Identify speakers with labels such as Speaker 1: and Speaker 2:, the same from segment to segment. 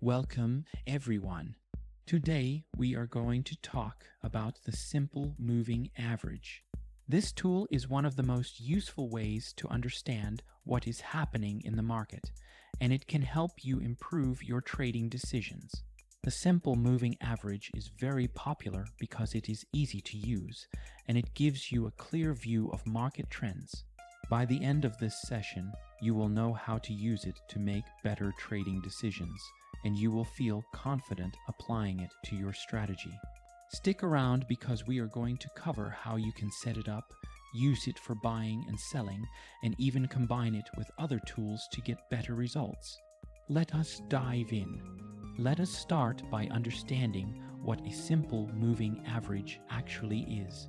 Speaker 1: Welcome, everyone. Today, we are going to talk about the simple moving average. This tool is one of the most useful ways to understand what is happening in the market, and it can help you improve your trading decisions. The simple moving average is very popular because it is easy to use, and it gives you a clear view of market trends. By the end of this session, you will know how to use it to make better trading decisions, and you will feel confident applying it to your strategy. Stick around because we are going to cover how you can set it up, use it for buying and selling, and even combine it with other tools to get better results. Let us dive in. Let us start by understanding what a simple moving average actually is.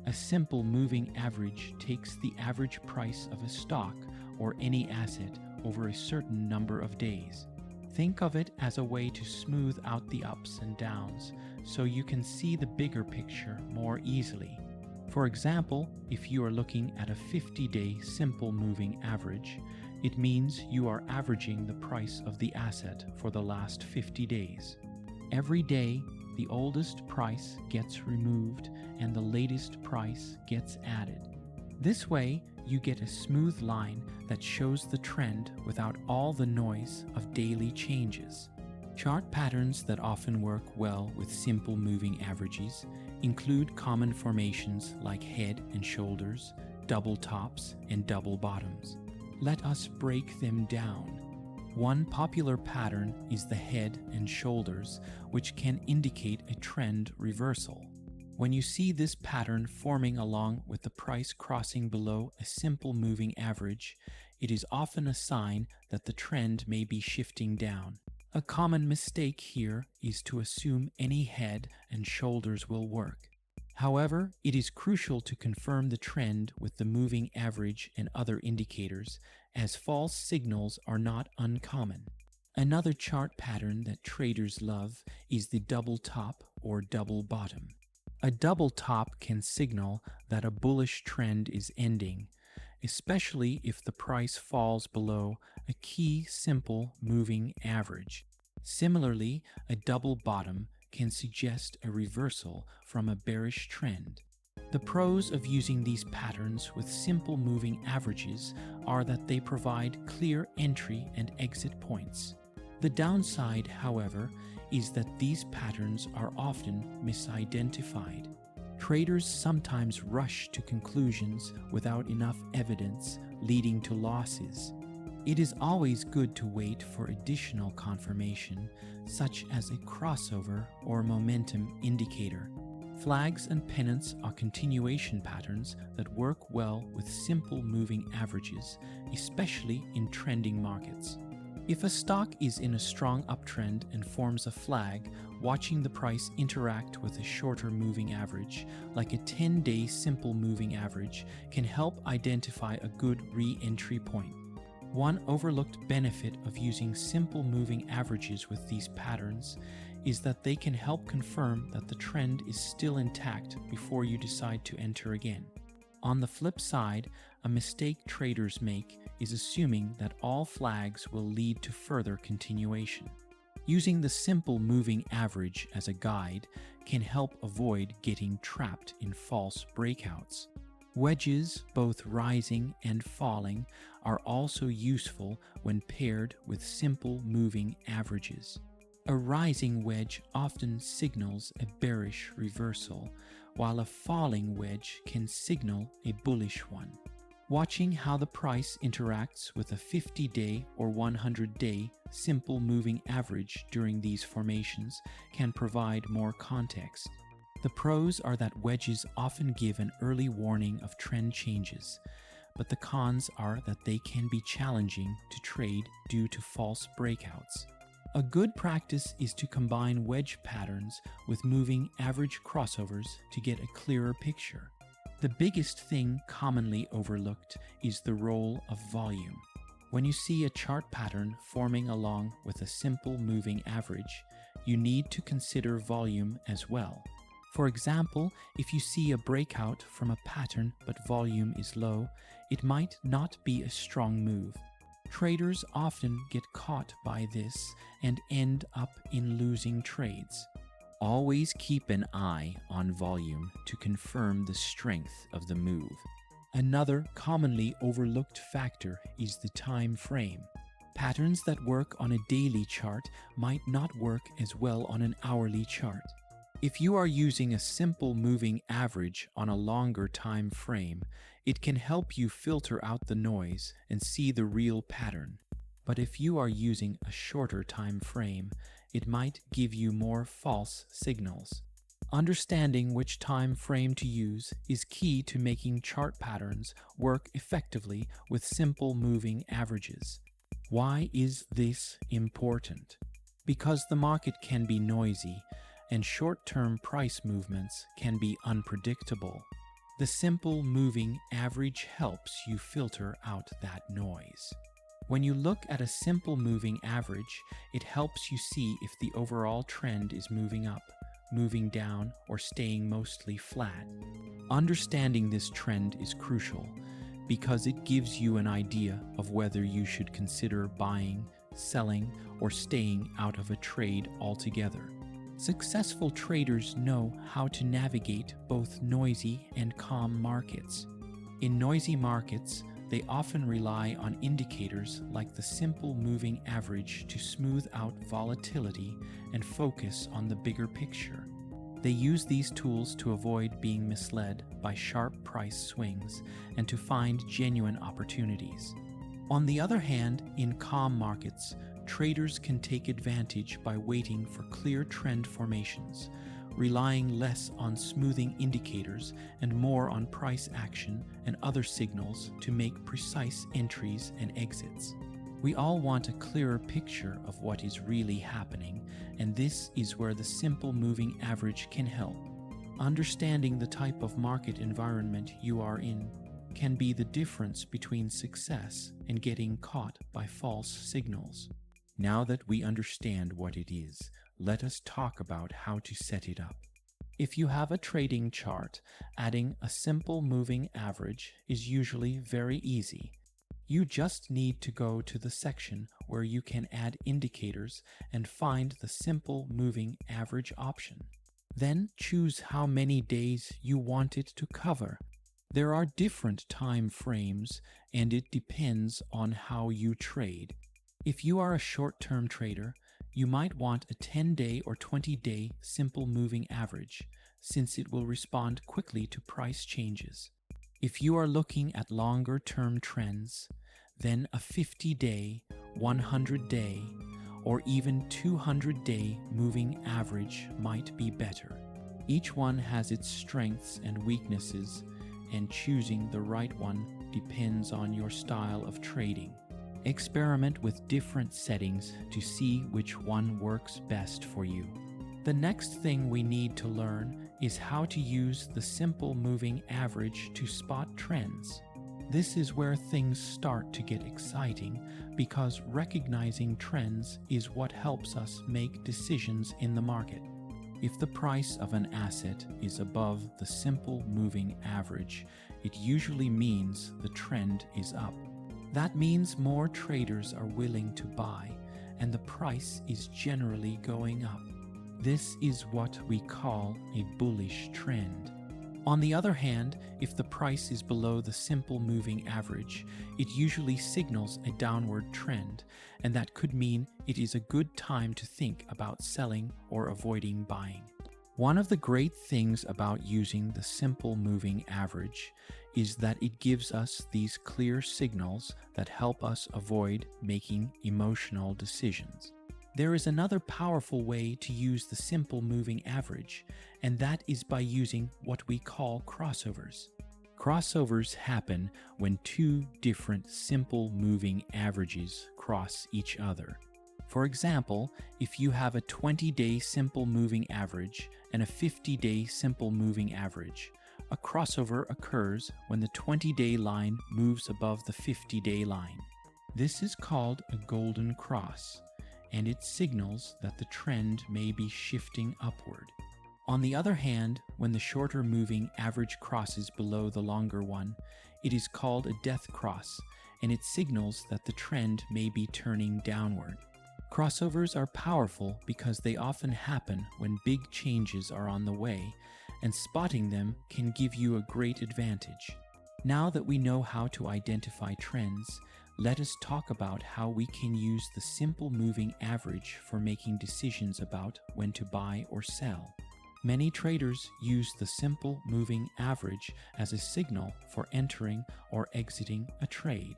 Speaker 1: A simple moving average takes the average price of a stock or any asset over a certain number of days. Think of it as a way to smooth out the ups and downs so you can see the bigger picture more easily. For example, if you are looking at a 50-day simple moving average, it means you are averaging the price of the asset for the last 50 days. Every day, the oldest price gets removed and the latest price gets added. This way, you get a smooth line that shows the trend without all the noise of daily changes. Chart patterns that often work well with simple moving averages include common formations like head and shoulders, double tops, and double bottoms. Let us break them down. One popular pattern is the head and shoulders, which can indicate a trend reversal. When you see this pattern forming along with the price crossing below a simple moving average, it is often a sign that the trend may be shifting down. A common mistake here is to assume any head and shoulders will work. However, it is crucial to confirm the trend with the moving average and other indicators, as false signals are not uncommon. Another chart pattern that traders love is the double top or double bottom. A double top can signal that a bullish trend is ending, especially if the price falls below a key simple moving average. Similarly, a double bottom can suggest a reversal from a bearish trend. The pros of using these patterns with simple moving averages are that they provide clear entry and exit points. The downside, however, is that these patterns are often misidentified. Traders sometimes rush to conclusions without enough evidence, leading to losses. It is always good to wait for additional confirmation, such as a crossover or momentum indicator. Flags and pennants are continuation patterns that work well with simple moving averages, especially in trending markets. If a stock is in a strong uptrend and forms a flag, watching the price interact with a shorter moving average, like a 10-day simple moving average, can help identify a good re-entry point. One overlooked benefit of using simple moving averages with these patterns is that they can help confirm that the trend is still intact before you decide to enter again. On the flip side, a mistake traders make is assuming that all flags will lead to further continuation. Using the simple moving average as a guide can help avoid getting trapped in false breakouts. Wedges, both rising and falling, are also useful when paired with simple moving averages. A rising wedge often signals a bearish reversal, while a falling wedge can signal a bullish one. Watching how the price interacts with a 50-day or 100-day simple moving average during these formations can provide more context. The pros are that wedges often give an early warning of trend changes, but the cons are that they can be challenging to trade due to false breakouts. A good practice is to combine wedge patterns with moving average crossovers to get a clearer picture. The biggest thing commonly overlooked is the role of volume. When you see a chart pattern forming along with a simple moving average, you need to consider volume as well. For example, if you see a breakout from a pattern but volume is low, it might not be a strong move. Traders often get caught by this and end up in losing trades. Always keep an eye on volume to confirm the strength of the move. Another commonly overlooked factor is the time frame. Patterns that work on a daily chart might not work as well on an hourly chart. If you are using a simple moving average on a longer time frame, it can help you filter out the noise and see the real pattern. But if you are using a shorter time frame, it might give you more false signals. Understanding which time frame to use is key to making chart patterns work effectively with simple moving averages. Why is this important? Because the market can be noisy and short-term price movements can be unpredictable. The simple moving average helps you filter out that noise. When you look at a simple moving average, it helps you see if the overall trend is moving up, moving down, or staying mostly flat. Understanding this trend is crucial because it gives you an idea of whether you should consider buying, selling, or staying out of a trade altogether. Successful traders know how to navigate both noisy and calm markets. In noisy markets, they often rely on indicators like the simple moving average to smooth out volatility and focus on the bigger picture. They use these tools to avoid being misled by sharp price swings and to find genuine opportunities. On the other hand, in calm markets, traders can take advantage by waiting for clear trend formations, relying less on smoothing indicators and more on price action and other signals to make precise entries and exits. We all want a clearer picture of what is really happening, and this is where the simple moving average can help. Understanding the type of market environment you are in can be the difference between success and getting caught by false signals. Now that we understand what it is, let us talk about how to set it up. If you have a trading chart, adding a simple moving average is usually very easy. You just need to go to the section where you can add indicators and find the simple moving average option. Then choose how many days you want it to cover. There are different time frames, and it depends on how you trade. If you are a short-term trader, you might want a 10-day or 20-day simple moving average, since it will respond quickly to price changes. If you are looking at longer-term trends, then a 50-day, 100-day, or even 200-day moving average might be better. Each one has its strengths and weaknesses, and choosing the right one depends on your style of trading. Experiment with different settings to see which one works best for you. The next thing we need to learn is how to use the simple moving average to spot trends. This is where things start to get exciting because recognizing trends is what helps us make decisions in the market. If the price of an asset is above the simple moving average, it usually means the trend is up. That means more traders are willing to buy, and the price is generally going up. This is what we call a bullish trend. On the other hand, if the price is below the simple moving average, it usually signals a downward trend, and that could mean it is a good time to think about selling or avoiding buying. One of the great things about using the simple moving average is that it gives us these clear signals that help us avoid making emotional decisions. There is another powerful way to use the simple moving average, and that is by using what we call crossovers. Crossovers happen when two different simple moving averages cross each other. For example, if you have a 20-day simple moving average and a 50-day simple moving average, a crossover occurs when the 20-day line moves above the 50-day line. This is called a golden cross, and it signals that the trend may be shifting upward. On the other hand, when the shorter moving average crosses below the longer one, it is called a death cross, and it signals that the trend may be turning downward. Crossovers are powerful because they often happen when big changes are on the way, and spotting them can give you a great advantage. Now that we know how to identify trends, let us talk about how we can use the simple moving average for making decisions about when to buy or sell. Many traders use the simple moving average as a signal for entering or exiting a trade.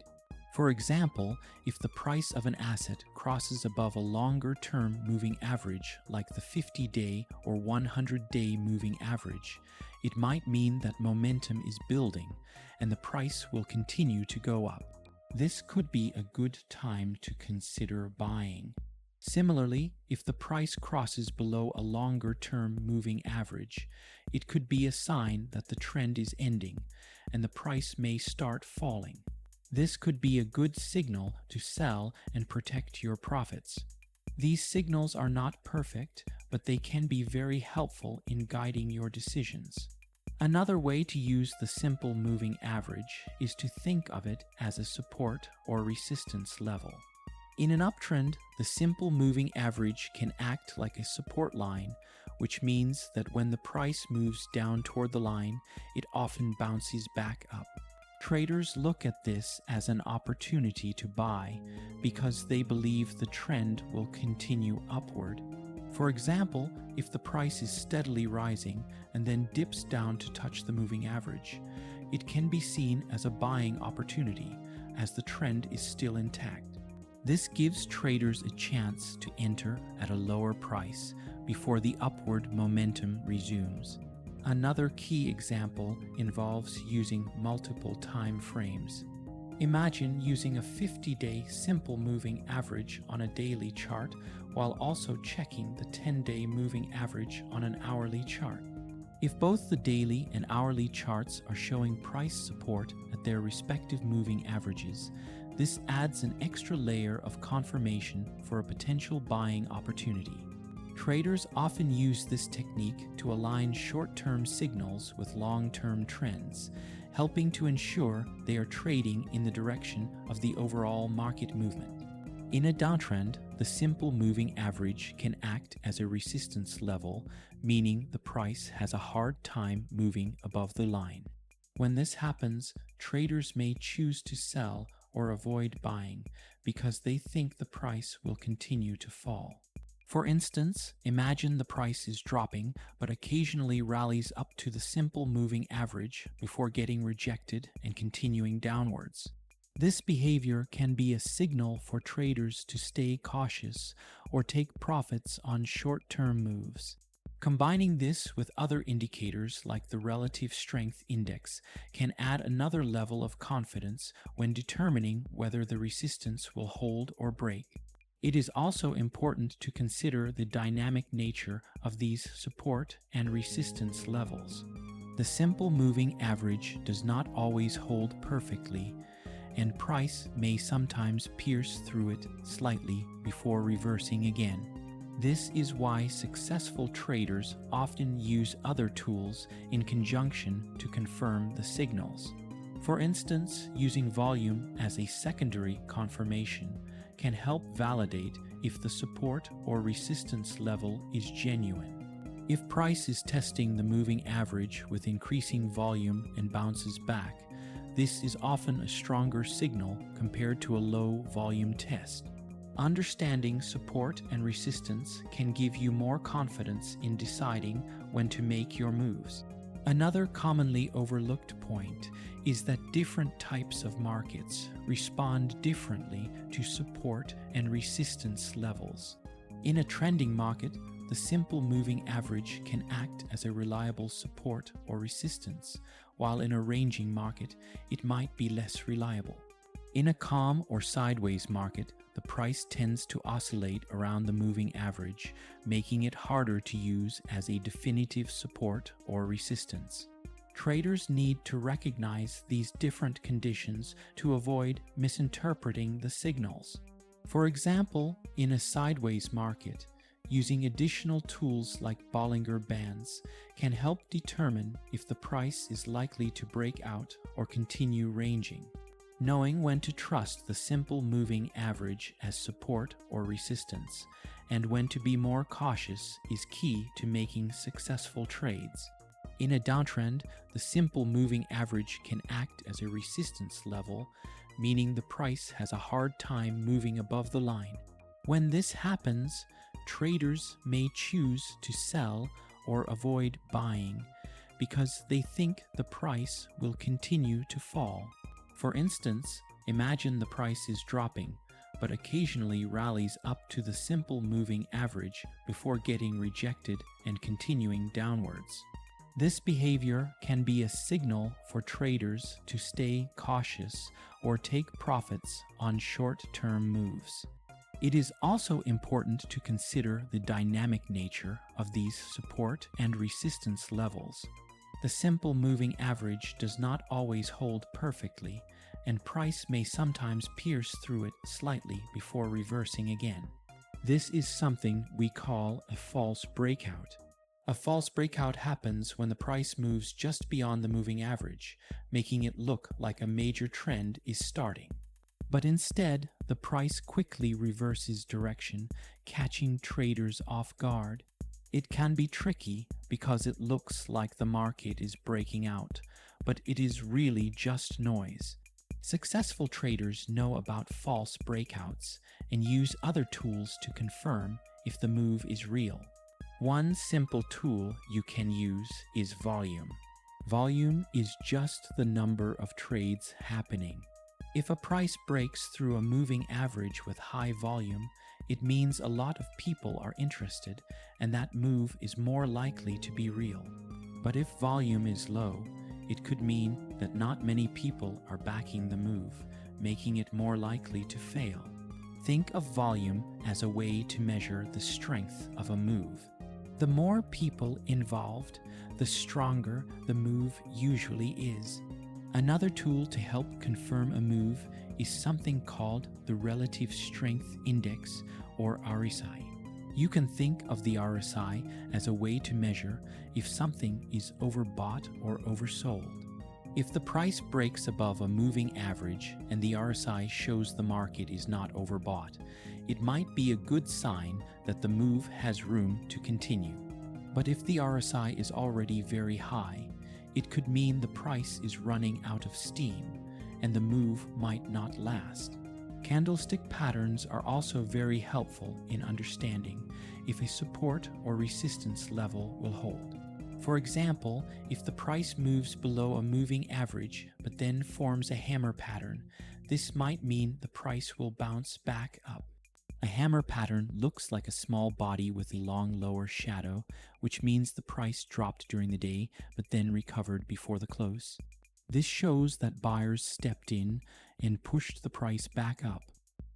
Speaker 1: For example, if the price of an asset crosses above a longer-term moving average like the 50-day or 100-day moving average, it might mean that momentum is building and the price will continue to go up. This could be a good time to consider buying. Similarly, if the price crosses below a longer-term moving average, it could be a sign that the trend is ending and the price may start falling. This could be a good signal to sell and protect your profits. These signals are not perfect, but they can be very helpful in guiding your decisions. Another way to use the simple moving average is to think of it as a support or resistance level. In an uptrend, the simple moving average can act like a support line, which means that when the price moves down toward the line, it often bounces back up. Traders look at this as an opportunity to buy because they believe the trend will continue upward. For example, if the price is steadily rising and then dips down to touch the moving average, it can be seen as a buying opportunity as the trend is still intact. This gives traders a chance to enter at a lower price before the upward momentum resumes. Another key example involves using multiple time frames. Imagine using a 50-day simple moving average on a daily chart while also checking the 10-day moving average on an hourly chart. If both the daily and hourly charts are showing price support at their respective moving averages, this adds an extra layer of confirmation for a potential buying opportunity. Traders often use this technique to align short-term signals with long-term trends, helping to ensure they are trading in the direction of the overall market movement. In a downtrend, the simple moving average can act as a resistance level, meaning the price has a hard time moving above the line. When this happens, traders may choose to sell or avoid buying because they think the price will continue to fall. For instance, imagine the price is dropping but occasionally rallies up to the simple moving average before getting rejected and continuing downwards. This behavior can be a signal for traders to stay cautious or take profits on short-term moves. Combining this with other indicators like the relative strength index can add another level of confidence when determining whether the resistance will hold or break. It is also important to consider the dynamic nature of these support and resistance levels. The simple moving average does not always hold perfectly, and price may sometimes pierce through it slightly before reversing again. This is why successful traders often use other tools in conjunction to confirm the signals. For instance, using volume as a secondary confirmation can help validate if the support or resistance level is genuine. If price is testing the moving average with increasing volume and bounces back, this is often a stronger signal compared to a low volume test. Understanding support and resistance can give you more confidence in deciding when to make your moves. Another commonly overlooked point is that different types of markets respond differently to support and resistance levels. In a trending market, the simple moving average can act as a reliable support or resistance, while in a ranging market, it might be less reliable. In a calm or sideways market, the price tends to oscillate around the moving average, making it harder to use as a definitive support or resistance. Traders need to recognize these different conditions to avoid misinterpreting the signals. For example, in a sideways market, using additional tools like Bollinger Bands can help determine if the price is likely to break out or continue ranging. Knowing when to trust the simple moving average as support or resistance, and when to be more cautious is key to making successful trades. In a downtrend, the simple moving average can act as a resistance level, meaning the price has a hard time moving above the line. When this happens, traders may choose to sell or avoid buying because they think the price will continue to fall. For instance, imagine the price is dropping, but occasionally rallies up to the simple moving average before getting rejected and continuing downwards. This behavior can be a signal for traders to stay cautious or take profits on short-term moves. It is also important to consider the dynamic nature of these support and resistance levels. The simple moving average does not always hold perfectly, and price may sometimes pierce through it slightly before reversing again. This is something we call a false breakout. A false breakout happens when the price moves just beyond the moving average, making it look like a major trend is starting. But instead, the price quickly reverses direction, catching traders off guard. It can be tricky because it looks like the market is breaking out, but it is really just noise. Successful traders know about false breakouts and use other tools to confirm if the move is real. One simple tool you can use is volume. Volume is just the number of trades happening. If a price breaks through a moving average with high volume, it means a lot of people are interested, and that move is more likely to be real. But if volume is low, it could mean that not many people are backing the move, making it more likely to fail. Think of volume as a way to measure the strength of a move. The more people involved, the stronger the move usually is. Another tool to help confirm a move is something called the Relative Strength Index, or RSI. You can think of the RSI as a way to measure if something is overbought or oversold. If the price breaks above a moving average and the RSI shows the market is not overbought, it might be a good sign that the move has room to continue. But if the RSI is already very high, it could mean the price is running out of steam and the move might not last. Candlestick patterns are also very helpful in understanding if a support or resistance level will hold. For example, if the price moves below a moving average but then forms a hammer pattern, this might mean the price will bounce back up. A hammer pattern looks like a small body with a long lower shadow, which means the price dropped during the day but then recovered before the close. This shows that buyers stepped in and pushed the price back up.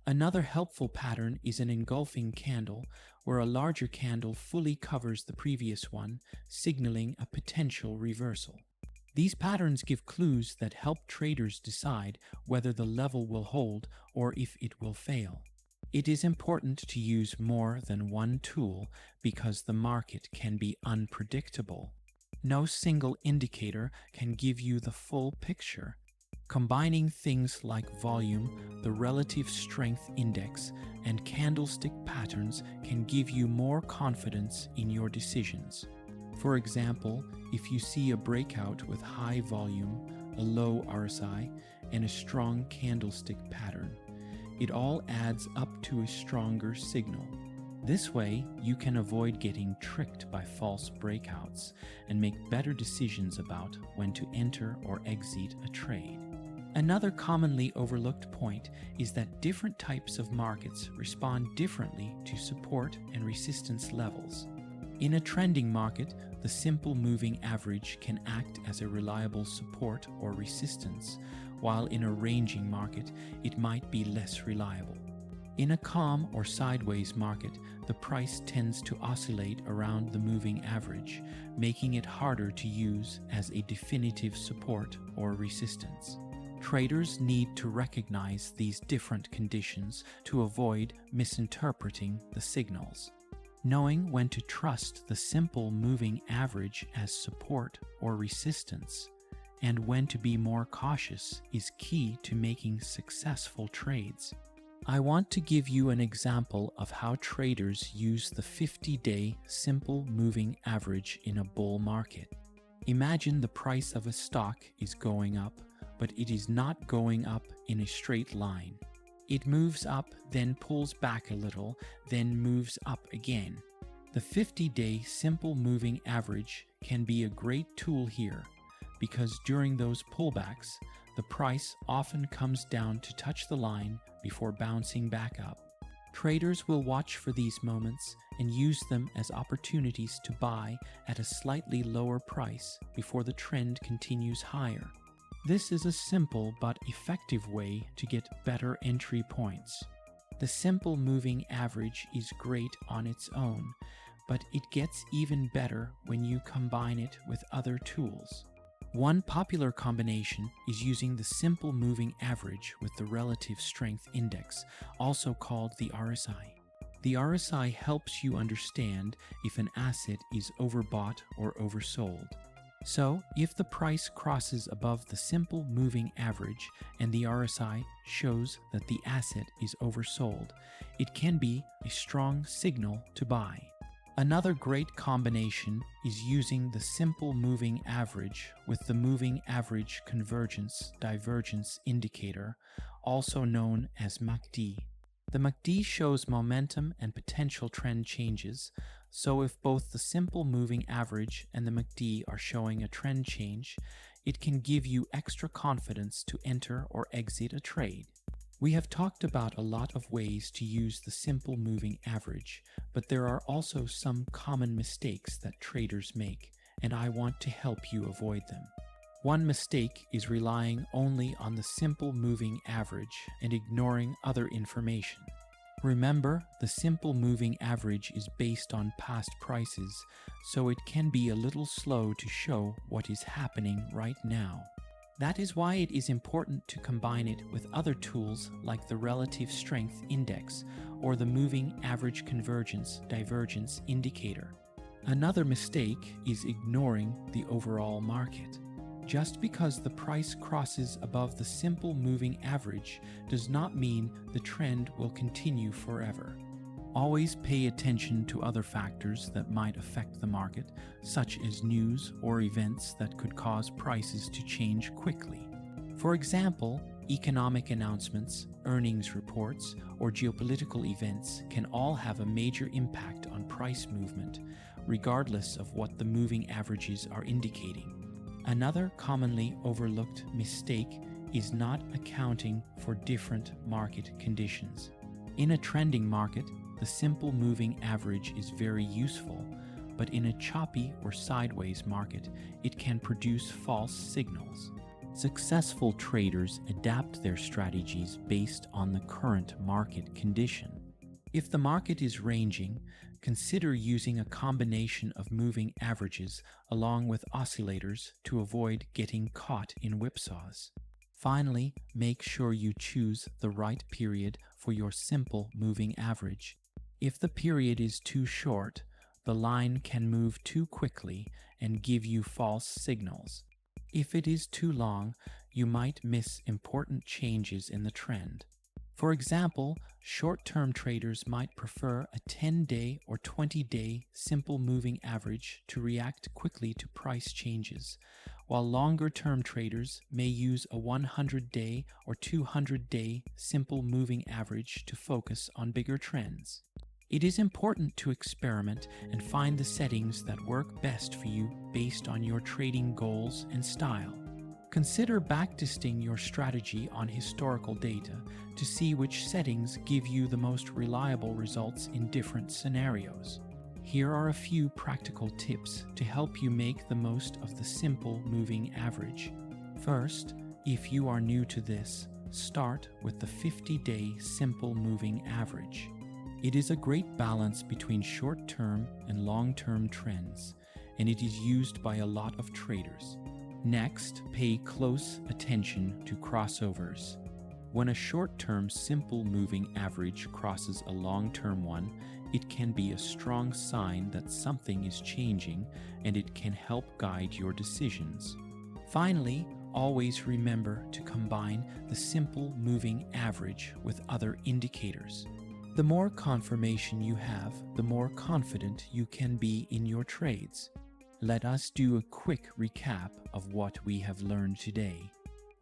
Speaker 1: Another helpful pattern is an engulfing candle, where a larger candle fully covers the previous one, signaling a potential reversal. These patterns give clues that help traders decide whether the level will hold or if it will fail. It is important to use more than one tool because the market can be unpredictable. No single indicator can give you the full picture. Combining things like volume, the relative strength index, and candlestick patterns can give you more confidence in your decisions. For example, if you see a breakout with high volume, a low RSI, and a strong candlestick pattern, it all adds up to a stronger signal. This way, you can avoid getting tricked by false breakouts and make better decisions about when to enter or exit a trade. Another commonly overlooked point is that different types of markets respond differently to support and resistance levels. In a trending market, the simple moving average can act as a reliable support or resistance, while in a ranging market, it might be less reliable. In a calm or sideways market, the price tends to oscillate around the moving average, making it harder to use as a definitive support or resistance. Traders need to recognize these different conditions to avoid misinterpreting the signals. Knowing when to trust the simple moving average as support or resistance and when to be more cautious is key to making successful trades. I want to give you an example of how traders use the 50-day simple moving average in a bull market. Imagine the price of a stock is going up, but it is not going up in a straight line. It moves up, then pulls back a little, then moves up again. The 50-day simple moving average can be a great tool here, because during those pullbacks, the price often comes down to touch the line before bouncing back up. Traders will watch for these moments and use them as opportunities to buy at a slightly lower price before the trend continues higher. This is a simple but effective way to get better entry points. The simple moving average is great on its own, but it gets even better when you combine it with other tools. One popular combination is using the simple moving average with the relative strength index, also called the RSI. The RSI helps you understand if an asset is overbought or oversold. So, if the price crosses above the simple moving average and the RSI shows that the asset is oversold, it can be a strong signal to buy. Another great combination is using the simple moving average with the moving average convergence divergence indicator, also known as MACD. The MACD shows momentum and potential trend changes, so if both the simple moving average and the MACD are showing a trend change, it can give you extra confidence to enter or exit a trade. We have talked about a lot of ways to use the simple moving average, but there are also some common mistakes that traders make, and I want to help you avoid them. One mistake is relying only on the simple moving average and ignoring other information. Remember, the simple moving average is based on past prices, so it can be a little slow to show what is happening right now. That is why it is important to combine it with other tools like the relative strength index or the moving average convergence divergence indicator. Another mistake is ignoring the overall market. Just because the price crosses above the simple moving average does not mean the trend will continue forever. Always pay attention to other factors that might affect the market, such as news or events that could cause prices to change quickly. For example, economic announcements, earnings reports, or geopolitical events can all have a major impact on price movement, regardless of what the moving averages are indicating. Another commonly overlooked mistake is not accounting for different market conditions. In a trending market, the simple moving average is very useful, but in a choppy or sideways market, it can produce false signals. Successful traders adapt their strategies based on the current market condition. If the market is ranging, consider using a combination of moving averages along with oscillators to avoid getting caught in whipsaws. Finally, make sure you choose the right period for your simple moving average. If the period is too short, the line can move too quickly and give you false signals. If it is too long, you might miss important changes in the trend. For example, short-term traders might prefer a 10-day or 20-day simple moving average to react quickly to price changes, while longer-term traders may use a 100-day or 200-day simple moving average to focus on bigger trends. It is important to experiment and find the settings that work best for you based on your trading goals and style. Consider backtesting your strategy on historical data to see which settings give you the most reliable results in different scenarios. Here are a few practical tips to help you make the most of the simple moving average. First, if you are new to this, start with the 50-day simple moving average. It is a great balance between short-term and long-term trends, and it is used by a lot of traders. Next, pay close attention to crossovers. When a short-term simple moving average crosses a long-term one, it can be a strong sign that something is changing and it can help guide your decisions. Finally, always remember to combine the simple moving average with other indicators. The more confirmation you have, the more confident you can be in your trades. Let us do a quick recap of what we have learned today.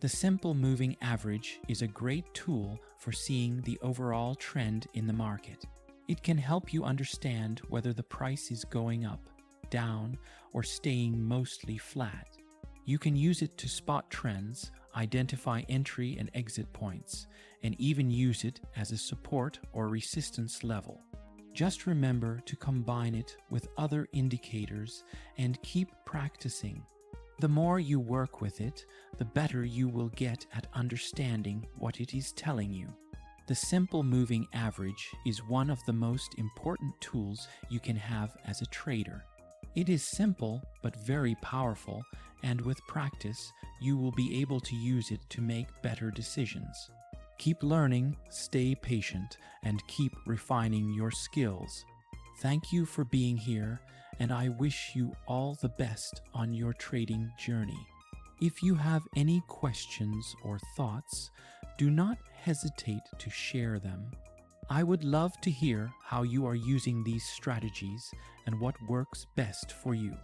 Speaker 1: The simple moving average is a great tool for seeing the overall trend in the market. It can help you understand whether the price is going up, down, or staying mostly flat. You can use it to spot trends, identify entry and exit points, and even use it as a support or resistance level. Just remember to combine it with other indicators and keep practicing. The more you work with it, the better you will get at understanding what it is telling you. The simple moving average is one of the most important tools you can have as a trader. It is simple but very powerful, and with practice, you will be able to use it to make better decisions. Keep learning, stay patient, and keep refining your skills. Thank you for being here, and I wish you all the best on your trading journey. If you have any questions or thoughts, do not hesitate to share them. I would love to hear how you are using these strategies and what works best for you.